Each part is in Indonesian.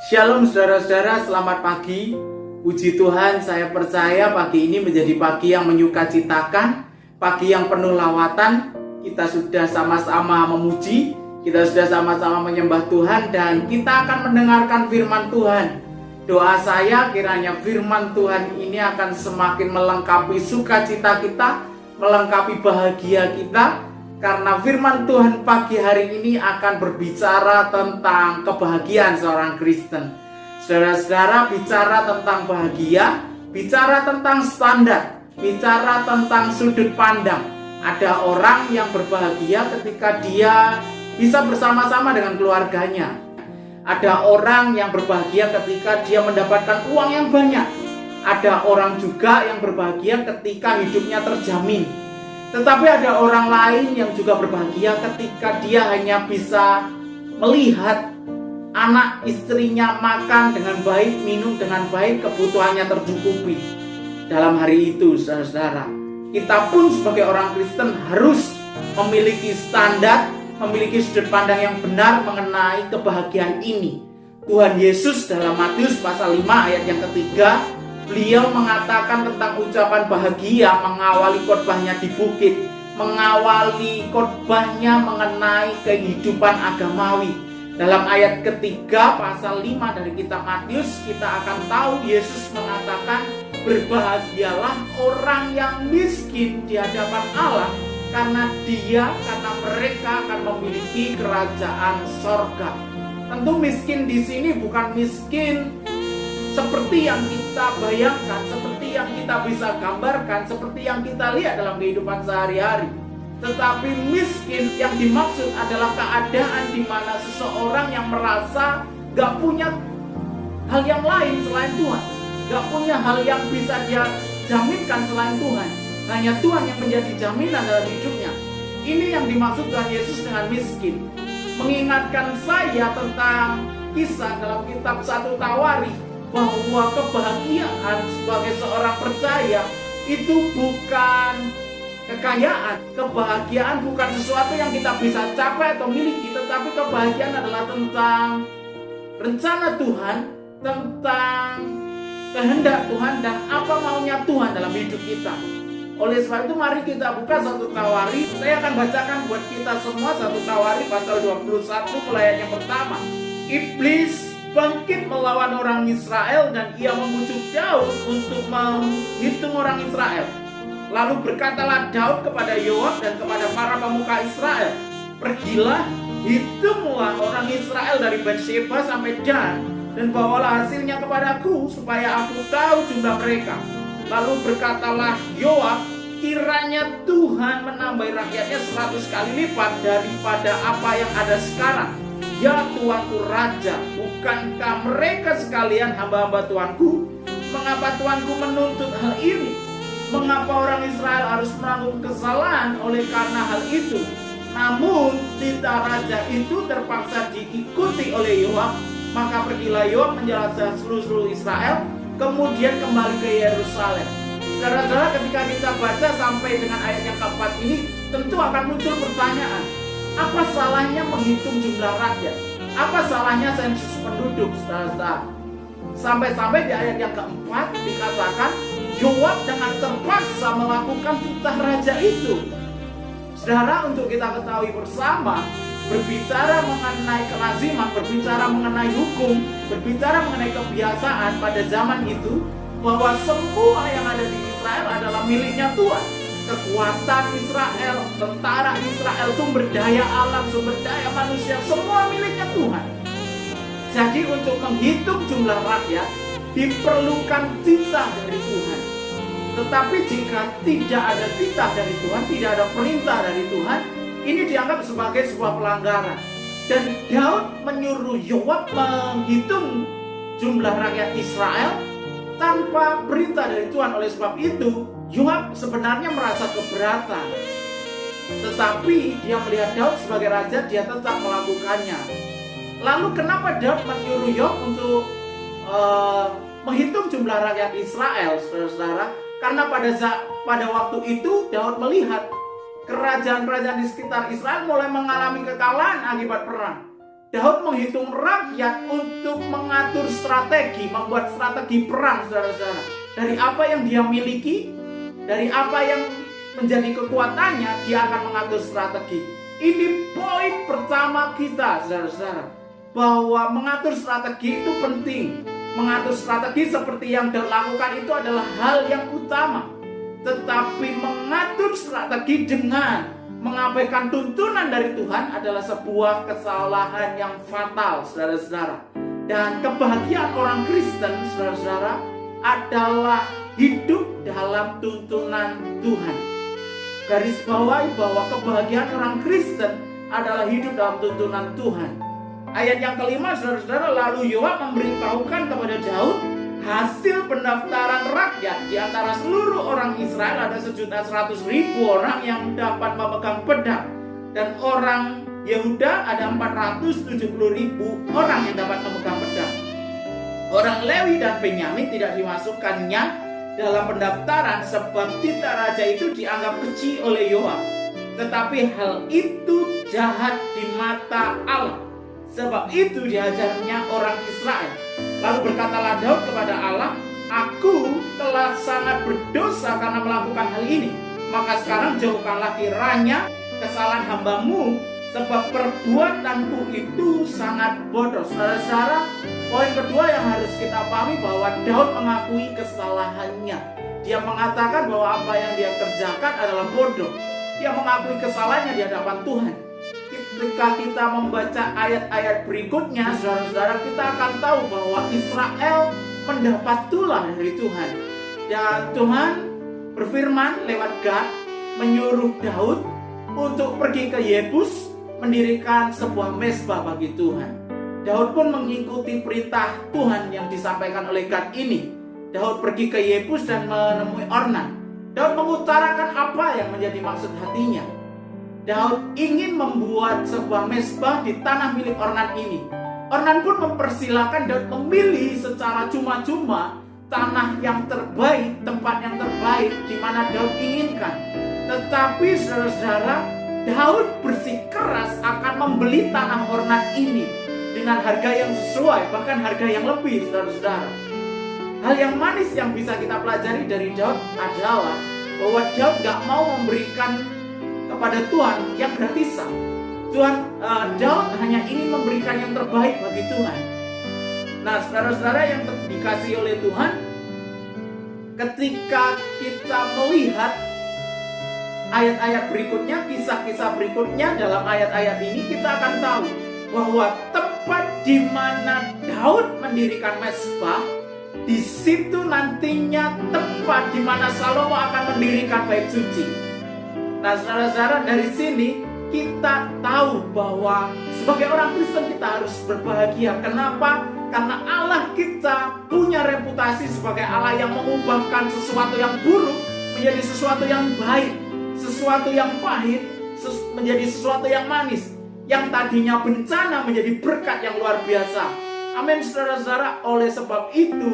Shalom saudara-saudara, selamat pagi. Puji Tuhan, saya percaya pagi ini menjadi pagi yang menyukacitakan, pagi yang penuh lawatan. Kita sudah sama-sama memuji, kita sudah sama-sama menyembah Tuhan, dan kita akan mendengarkan firman Tuhan. Doa saya kiranya firman Tuhan ini akan semakin melengkapi sukacita kita, melengkapi bahagia kita, karena firman Tuhan pagi hari ini akan berbicara tentang kebahagiaan seorang Kristen. Saudara-saudara, bicara tentang bahagia, bicara tentang standar, bicara tentang sudut pandang. Ada orang yang berbahagia ketika dia bisa bersama-sama dengan keluarganya. Ada orang yang berbahagia ketika dia mendapatkan uang yang banyak. Ada orang juga yang berbahagia ketika hidupnya terjamin. Tetapi ada orang lain yang juga berbahagia ketika dia hanya bisa melihat anak istrinya makan dengan baik, minum dengan baik, kebutuhannya tercukupi. Dalam hari itu, saudara-saudara, kita pun sebagai orang Kristen harus memiliki standar, memiliki sudut pandang yang benar mengenai kebahagiaan ini. Tuhan Yesus dalam Matius pasal 5 ayat yang ketiga, beliau mengatakan tentang ucapan bahagia mengawali khotbahnya di bukit, mengawali khotbahnya mengenai kehidupan agamawi. Dalam ayat ketiga pasal 5 dari kitab Matius, kita akan tahu Yesus mengatakan, berbahagialah orang yang miskin di hadapan Allah, karena mereka akan memiliki kerajaan sorga. Tentu miskin di sini bukan miskin seperti yang kita bayangkan, seperti yang kita bisa gambarkan, seperti yang kita lihat dalam kehidupan sehari-hari. Tetapi miskin yang dimaksud adalah keadaan di mana seseorang yang merasa gak punya hal yang lain selain Tuhan, gak punya hal yang bisa dia jaminkan selain Tuhan. Hanya Tuhan yang menjadi jaminan dalam hidupnya. Ini yang dimaksud Tuhan Yesus dengan miskin. Mengingatkan saya tentang kisah dalam kitab 1 Tawarikh, bahwa kebahagiaan sebagai seorang percaya itu bukan kekayaan. Kebahagiaan bukan sesuatu yang kita bisa capai atau miliki, tetapi kebahagiaan adalah tentang rencana Tuhan, tentang kehendak Tuhan, dan apa maunya Tuhan dalam hidup kita. Oleh sebab itu mari kita buka 1 Tawarikh. Saya akan bacakan buat kita semua 1 Tawarikh pasal 21 mulai ayat yang pertama. Iblis bangkit melawan orang Israel dan ia memujuk Daud untuk menghitung orang Israel. Lalu berkatalah Daud kepada Yoab dan kepada para pemuka Israel, pergilah, hitunglah orang Israel dari Beersheba sampai Dan, dan bawalah hasilnya kepadaku supaya aku tahu jumlah mereka. Lalu berkatalah Yoab, kiranya Tuhan menambahi rakyatnya 100 kali lipat daripada apa yang ada sekarang. Ya Tuanku Raja, bukankah mereka sekalian hamba-hamba Tuanku? Mengapa Tuanku menuntut hal ini? Mengapa orang Israel harus menanggung kesalahan oleh karena hal itu? Namun titah raja itu terpaksa diikuti oleh Yoab. Maka pergilah Yoab menjelajah seluruh Israel, kemudian kembali ke Yerusalem. Saudara-saudara, ketika kita baca sampai dengan ayat yang keempat ini, tentu akan muncul pertanyaan. Apa salahnya menghitung jumlah rakyat? Apa salahnya sensus penduduk, saudara-saudara? Sampai-sampai di ayat yang keempat dikatakan Yoab dengan terpaksa melakukan titah raja itu. Saudara, untuk kita ketahui bersama, berbicara mengenai kelaziman, berbicara mengenai hukum, berbicara mengenai kebiasaan pada zaman itu, bahwa semua yang ada di Israel adalah miliknya Tuhan. Kekuatan Israel, tentara Israel, sumber daya alam, sumber daya manusia, semua miliknya Tuhan. Jadi untuk menghitung jumlah rakyat diperlukan titah dari Tuhan. Tetapi jika tidak ada titah dari Tuhan, tidak ada perintah dari Tuhan, ini dianggap sebagai sebuah pelanggaran. Dan Daud menyuruh Yoab menghitung jumlah rakyat Israel tanpa perintah dari Tuhan. Oleh sebab itu Yoab sebenarnya merasa keberatan, tetapi dia melihat Daud sebagai raja, dia tetap melakukannya. Lalu kenapa Daud menyuruh Yoab untuk menghitung jumlah rakyat Israel, saudara-saudara? Karena pada waktu itu Daud melihat kerajaan-kerajaan di sekitar Israel mulai mengalami kekalahan akibat perang. Daud menghitung rakyat untuk mengatur strategi, membuat strategi perang, saudara-saudara. Dari apa yang dia miliki, dari apa yang menjadi kekuatannya, dia akan mengatur strategi. Ini poin pertama kita, saudara-saudara, bahwa mengatur strategi itu penting. Mengatur strategi seperti yang Daud lakukan itu adalah hal yang utama. Tetapi mengatur strategi dengan mengabaikan tuntunan dari Tuhan adalah sebuah kesalahan yang fatal, saudara-saudara. Dan kebahagiaan orang Kristen, saudara-saudara, adalah hidup dalam tuntunan Tuhan. Garis bawahi bahwa kebahagiaan orang Kristen adalah hidup dalam tuntunan Tuhan. Ayat yang kelima, saudara-saudara, lalu Yoab memberitahukan kepada Daud hasil pendaftaran rakyat. Di antara seluruh orang Israel ada 1.100.000 orang yang dapat memegang pedang, dan orang Yehuda ada 470.000 orang yang dapat memegang pedang. Orang Lewi dan Benyamin tidak dimasukkannya dalam pendaftaran sebab titah raja itu dianggap kecil oleh Yoab. Tetapi hal itu jahat di mata Allah. Sebab itu diajarnya orang Israel. Lalu berkatalah Daud kepada Allah, aku telah sangat berdosa karena melakukan hal ini. Maka sekarang jauhkanlah kiranya kesalahan hambamu, sebab perbuatanku itu sangat bodoh. Saudara-saudara, poin kedua yang harus kita pahami bahwa Daud mengakui kesalahannya. Dia mengatakan bahwa apa yang dia kerjakan adalah bodoh. Dia mengakui kesalahannya di hadapan Tuhan. Ketika kita membaca ayat-ayat berikutnya, saudara-saudara, kita akan tahu bahwa Israel mendapat tulah dari Tuhan. Dan Tuhan berfirman lewat Gad, menyuruh Daud untuk pergi ke Yebus, mendirikan sebuah mezbah bagi Tuhan. Daud pun mengikuti perintah Tuhan yang disampaikan oleh Gad ini. Daud pergi ke Yebus dan menemui Ornan. Daud mengutarakan apa yang menjadi maksud hatinya. Daud ingin membuat sebuah mezbah di tanah milik Ornan ini. Ornan pun mempersilahkan Daud memilih secara cuma-cuma tanah yang terbaik, tempat yang terbaik di mana Daud inginkan. Tetapi saudara-saudara, Daud bersikeras akan membeli tanah Ornan ini dengan harga yang sesuai, bahkan harga yang lebih, saudara-saudara. Hal yang manis yang bisa kita pelajari dari Daud adalah bahwa Daud gak mau memberikan kepada Tuhan yang gratisan. Daud hanya ingin memberikan yang terbaik bagi Tuhan. Nah, saudara-saudara yang dikasihi oleh Tuhan, ketika kita melihat ayat-ayat berikutnya, kisah-kisah berikutnya dalam ayat-ayat ini, kita akan tahu bahwa tempat di mana Daud mendirikan mezbah, di situ nantinya tempat di mana Salomo akan mendirikan bait suci. Nah, saudara-saudara, dari sini kita tahu bahwa sebagai orang Kristen kita harus berbahagia. Kenapa? Karena Allah kita punya reputasi sebagai Allah yang mengubahkan sesuatu yang buruk menjadi sesuatu yang baik, sesuatu yang pahit menjadi sesuatu yang manis, yang tadinya bencana menjadi berkat yang luar biasa. Amin, saudara-saudara. Oleh sebab itu,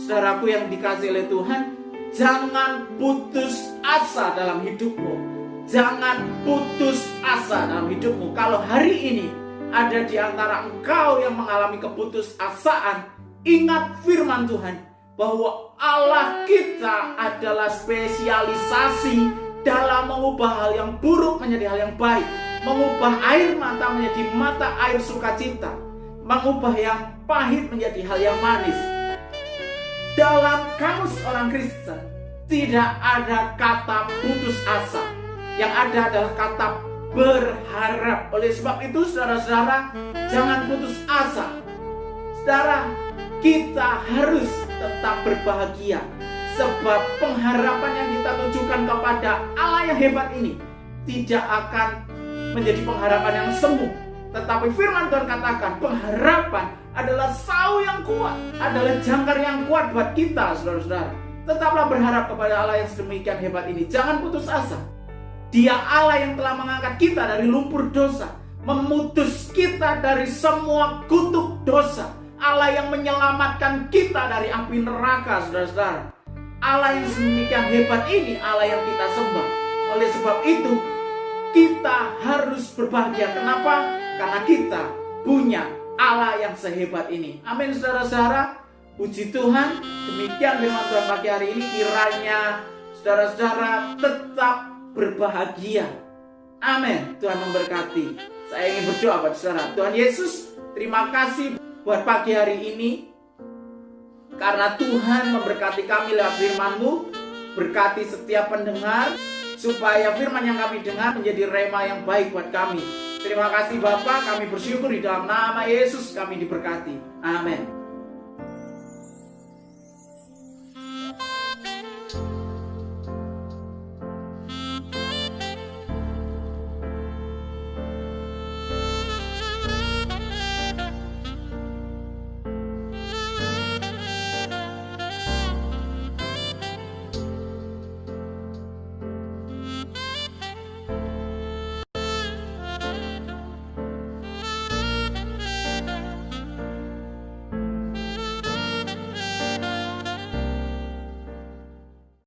saudaraku yang dikasihi oleh Tuhan, jangan putus asa dalam hidupmu. Jangan putus asa dalam hidupmu. Kalau hari ini ada di antara engkau yang mengalami keputusasaan, ingat firman Tuhan bahwa Allah kita adalah spesialisasi dalam mengubah hal yang buruk menjadi hal yang baik, mengubah air mata menjadi mata air sukacita, mengubah yang pahit menjadi hal yang manis. Dalam kamus orang Kristen tidak ada kata putus asa. Yang ada adalah kata berharap. Oleh sebab itu, saudara-saudara, jangan putus asa. Saudara, kita harus tetap berbahagia. Sebab pengharapan yang kita tunjukkan kepada Allah yang hebat ini tidak akan menjadi pengharapan yang semu. Tetapi firman Tuhan katakan, pengharapan adalah sau yang kuat, adalah jangkar yang kuat buat kita, saudara-saudara. Tetaplah berharap kepada Allah yang sedemikian hebat ini. Jangan putus asa. Dia Allah yang telah mengangkat kita dari lumpur dosa, memutus kita dari semua kutuk dosa. Allah yang menyelamatkan kita dari api neraka, saudara-saudara. Allah yang sedemikian hebat ini, Allah yang kita sembah. Oleh sebab itu, kita harus berbahagia. Kenapa? Karena kita punya Allah yang sehebat ini. Amin saudara-saudara. Puji Tuhan. Demikian firman Tuhan pagi hari ini. Kiranya saudara-saudara tetap berbahagia. Amin. Tuhan memberkati. Saya ingin berdoa buat saudara. Tuhan Yesus, terima kasih buat pagi hari ini. Karena Tuhan memberkati kami lewat firman-Mu. Berkati setiap pendengar, supaya firman yang kami dengar menjadi rema yang baik buat kami. Terima kasih Bapa, kami bersyukur di dalam nama Yesus kami diberkati. Amin.